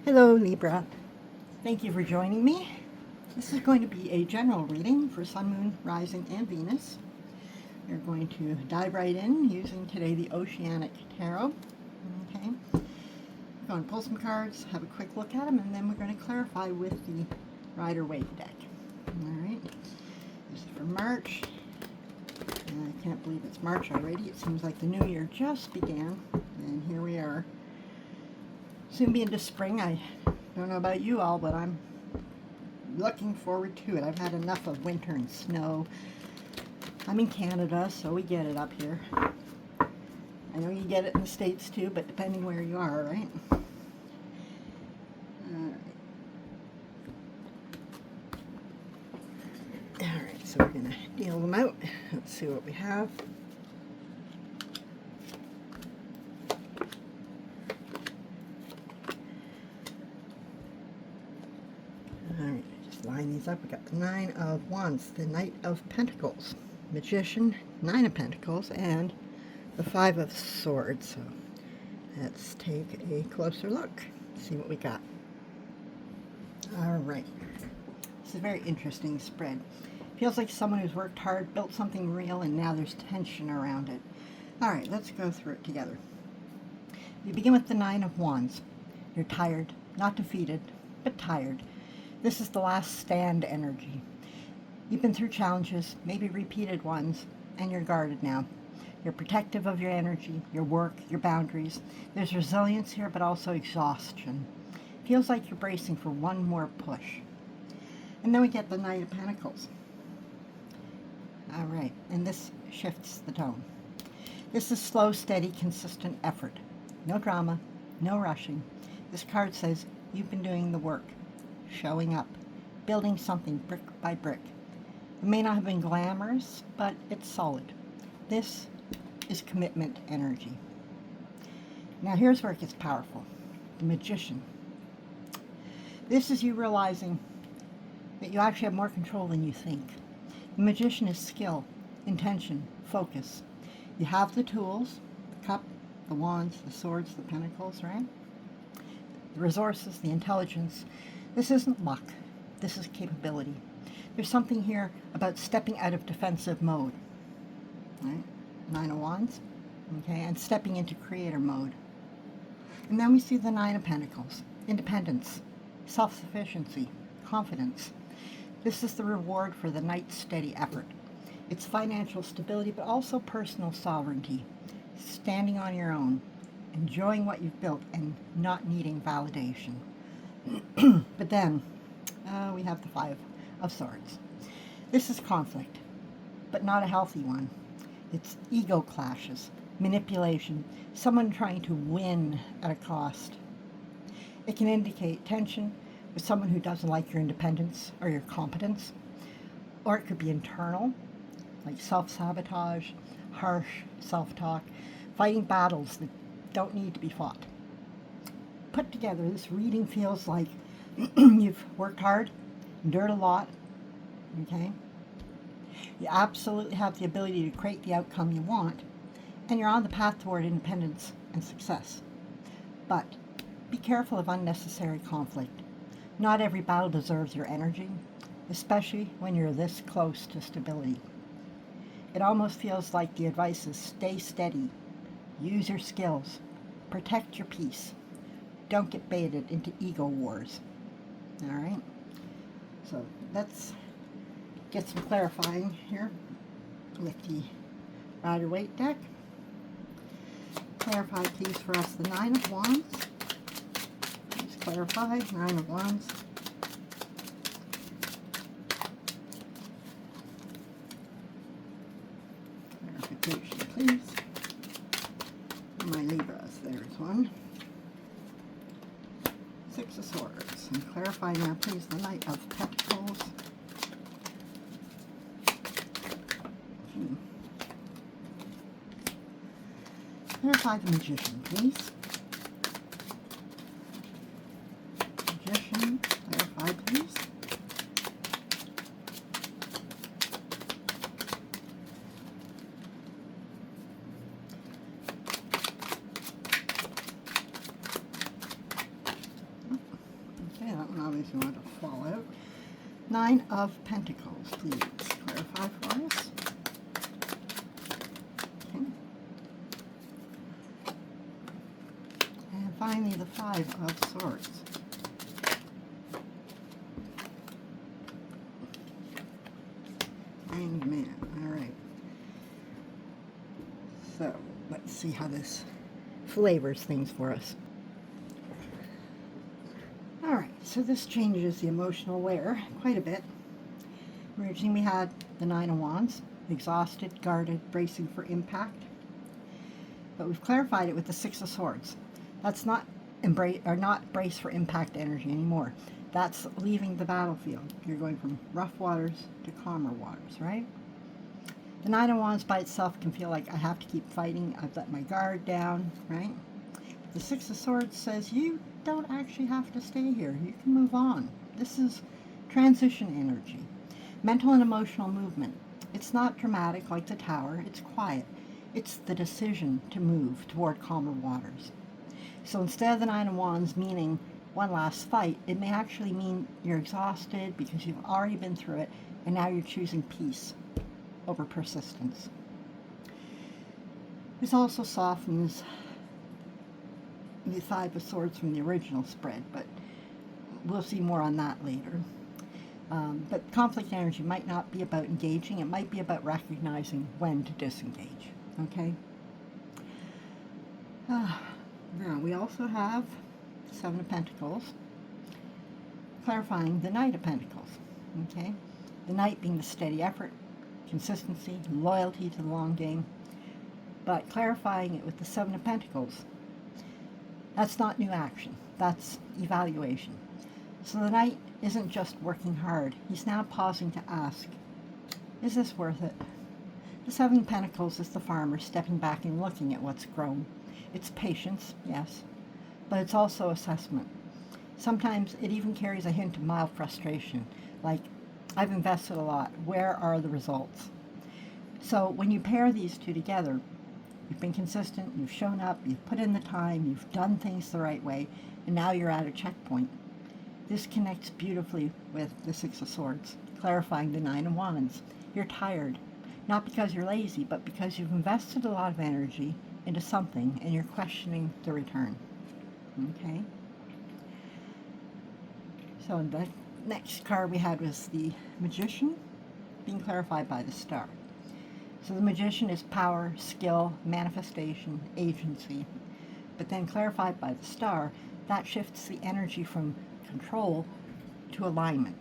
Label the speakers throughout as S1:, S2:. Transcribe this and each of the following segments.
S1: Hello, Libra. Thank you for joining me. This is going to be a general reading for Sun, Moon, Rising, and Venus. We're going to dive right in using today the Oceanic Tarot. Okay. We're going to pull some cards, have a quick look at them, and then we're going to clarify with the Rider-Waite deck. Alright. This is for March. And I can't believe it's March already. It seems like the new year just began. And here we are. Soon be into spring. I don't know about you all, but I'm looking forward to it. I've had enough of winter and snow. I'm in Canada, so we get it up here. I know you get it in the States too, but depending where you are, right? Alright, so we're going to deal them out. Let's see what we have. Alright, just line these up. We got the Nine of Wands, the Knight of Pentacles, Magician, Nine of Pentacles, and the Five of Swords. So let's take a closer look, see what we got. Alright, this is a very interesting spread. Feels like someone who's worked hard, built something real, and now there's tension around it. Alright, let's go through it together. You begin with the Nine of Wands. You're tired, not defeated, but tired. This is the last stand energy. You've been through challenges, maybe repeated ones, and you're guarded now. You're protective of your energy, your work, your boundaries. There's resilience here, but also exhaustion. Feels like you're bracing for one more push. And then we get the Knight of Pentacles. All right, and this shifts the tone. This is slow, steady, consistent effort. No drama, no rushing. This card says you've been doing the work. Showing up, building something brick by brick. It may not have been glamorous, but it's solid. This is commitment energy. Now here's where it gets powerful. The Magician. This is you realizing that you actually have more control than you think. The Magician is skill, intention, focus. You have the tools, the cup, the wands, the swords, the pentacles, right? The resources, the intelligence. This isn't luck. This is capability. There's something here about stepping out of defensive mode. Right? Nine of Wands. Okay, and stepping into creator mode. And then we see the Nine of Pentacles. Independence, self-sufficiency, confidence. This is the reward for the night's steady effort. It's financial stability, but also personal sovereignty. Standing on your own. Enjoying what you've built and not needing validation. But then we have the Five of Swords. This is conflict, but not a healthy one. It's ego clashes, manipulation, someone trying to win at a cost. It can indicate tension with someone who doesn't like your independence or your competence, or it could be internal, like self-sabotage, harsh self-talk, fighting battles that don't need to be fought. Put together, this reading feels like you've worked hard, endured a lot, okay? You absolutely have the ability to create the outcome you want, and you're on the path toward independence and success. But be careful of unnecessary conflict. Not every battle deserves your energy, especially when you're this close to stability. It almost feels like the advice is stay steady, use your skills, protect your peace. Don't get baited into ego wars. All right? So let's get some clarifying here with the Rider-Waite deck. Clarify, please, for us the Nine of Wands. Please clarify, Nine of Wands. Clarification, please. My Libras, there's one. Six of Swords. And clarify now, please, the Knight of Pentacles. Clarify the Magician, please. Magician, clarify, please. always want to fall out. Nine of Pentacles, please clarify for us. Okay. And finally, the Five of Swords. Hanged Man. All right. So let's see how this flavors things for us. All right. So this changes the emotional layer quite a bit. Originally, we had the Nine of Wands, exhausted, guarded, bracing for impact. But we've clarified it with the Six of Swords. That's not brace for impact energy anymore. That's leaving the battlefield. You're going from rough waters to calmer waters, right? The Nine of Wands by itself can feel like I have to keep fighting. I've let my guard down, right? The Six of Swords says you don't actually have to stay here. You can move on. This is transition energy. Mental and emotional movement. It's not dramatic like the Tower. It's quiet. It's the decision to move toward calmer waters. So instead of the Nine of Wands meaning one last fight, it may actually mean you're exhausted because you've already been through it, and now you're choosing peace over persistence. This also softens the Five of Swords from the original spread, but we'll see more on that later. But conflict energy might not be about engaging, it might be about recognizing when to disengage, okay? Now, we also have Seven of Pentacles, clarifying the Knight of Pentacles, okay? The Knight being the steady effort, consistency, loyalty to the long game, but clarifying it with the Seven of Pentacles, that's not new action, that's evaluation. So the Knight isn't just working hard, he's now pausing to ask, is this worth it? The Seven of Pentacles is the farmer stepping back and looking at what's grown. It's patience, yes, but it's also assessment. Sometimes it even carries a hint of mild frustration, like, I've invested a lot, where are the results? So when you pair these two together, you've been consistent, you've shown up, you've put in the time, you've done things the right way, and now you're at a checkpoint. This connects beautifully with the Six of Swords, clarifying the Nine of Wands. You're tired, not because you're lazy, but because you've invested a lot of energy into something and you're questioning the return. Okay? So the next card we had was the Magician, being clarified by the Star. So the Magician is power, skill, manifestation, agency. But then clarified by the Star, that shifts the energy from control to alignment.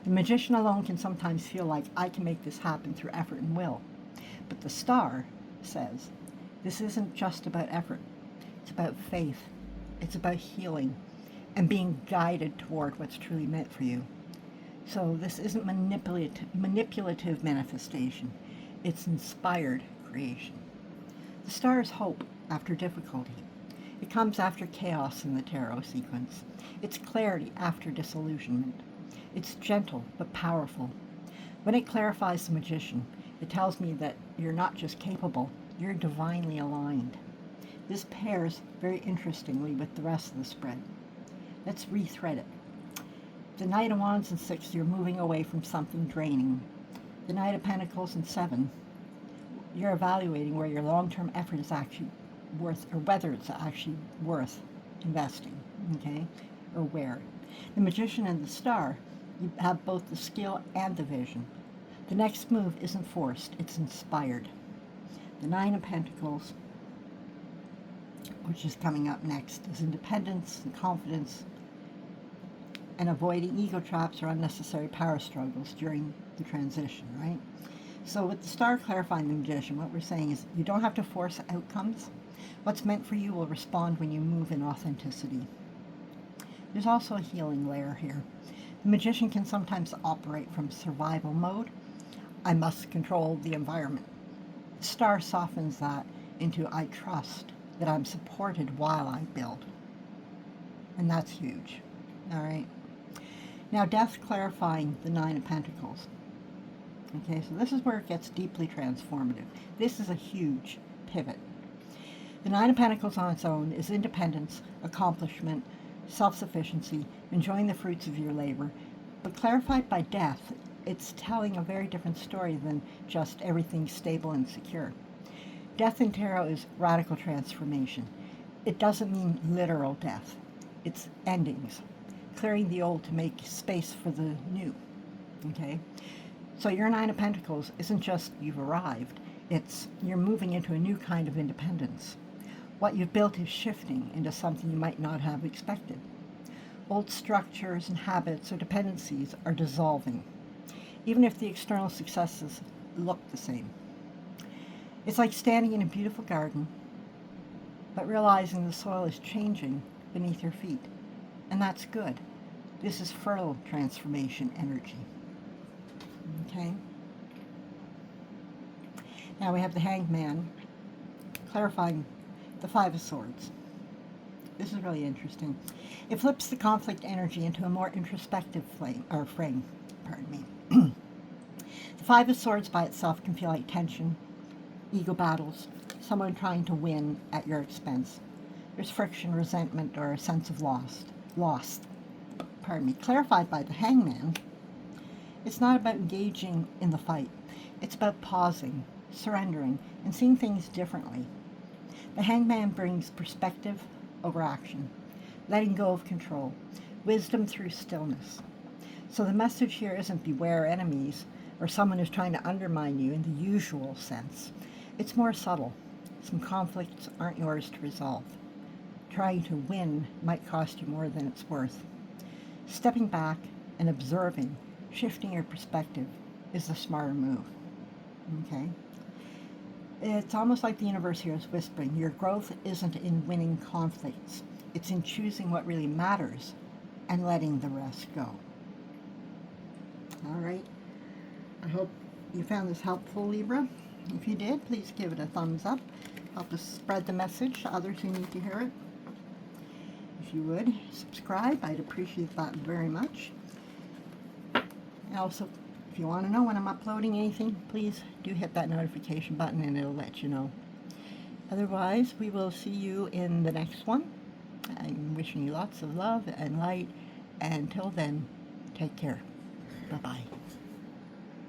S1: The Magician alone can sometimes feel like I can make this happen through effort and will. But the Star says, this isn't just about effort. It's about faith. It's about healing and being guided toward what's truly meant for you. So this isn't manipulative manifestation. It's inspired creation. The Star is hope after difficulty. It comes after chaos in the tarot sequence. It's clarity after disillusionment. It's gentle but powerful. When it clarifies the Magician, it tells me that you're not just capable, you're divinely aligned. This pairs very interestingly with the rest of the spread. Let's rethread it. The Knight of Wands and Six, you're moving away from something draining. The Knight of Pentacles and Seven, you're evaluating where your long-term effort is actually worth, or whether it's actually worth investing, okay, or where. The Magician and the Star, you have both the skill and the vision. The next move isn't forced, it's inspired. The Nine of Pentacles, which is coming up next, is independence and confidence and avoiding ego traps or unnecessary power struggles during the transition, right? So with the Star clarifying the Magician, what we're saying is you don't have to force outcomes. What's meant for you will respond when you move in authenticity. There's also a healing layer here. The Magician can sometimes operate from survival mode. I must control the environment. The Star softens that into I trust that I'm supported while I build. And that's huge. All right. Now, Death clarifying the Nine of Pentacles. Okay, so this is where it gets deeply transformative. This is a huge pivot. The Nine of Pentacles on its own is independence, accomplishment, self-sufficiency, enjoying the fruits of your labor. But clarified by death, it's telling a very different story than just everything stable and secure. Death in tarot is radical transformation. It doesn't mean literal death. It's endings, clearing the old to make space for the new. Okay? So your Nine of Pentacles isn't just you've arrived, it's you're moving into a new kind of independence. What you've built is shifting into something you might not have expected. Old structures and habits or dependencies are dissolving, even if the external successes look the same. It's like standing in a beautiful garden, but realizing the soil is changing beneath your feet. And that's good. This is fertile transformation energy. Okay? Now we have the Hanged Man, clarifying the Five of Swords. This is really interesting. It flips the conflict energy into a more introspective frame. Pardon me. The Five of Swords by itself can feel like tension, ego battles, someone trying to win at your expense. There's friction, resentment, or a sense of lost. Pardon me. Clarified by the Hangman, it's not about engaging in the fight. It's about pausing, surrendering, and seeing things differently. The Hangman brings perspective over action, letting go of control, wisdom through stillness. So the message here isn't beware enemies or someone who's trying to undermine you in the usual sense. It's more subtle. Some conflicts aren't yours to resolve. Trying to win might cost you more than it's worth. Stepping back and observing, shifting your perspective, is the smarter move. Okay? It's almost like the universe here is whispering, your growth isn't in winning conflicts. It's in choosing what really matters and letting the rest go. All right. I hope you found this helpful, Libra. If you did, please give it a thumbs up. Help us spread the message to others who need to hear it. If you would, subscribe. I'd appreciate that very much. And also, if you want to know when I'm uploading anything, please do hit that notification button and it'll let you know. Otherwise, we will see you in the next one. I'm wishing you lots of love and light. And until then, take care. Bye-bye.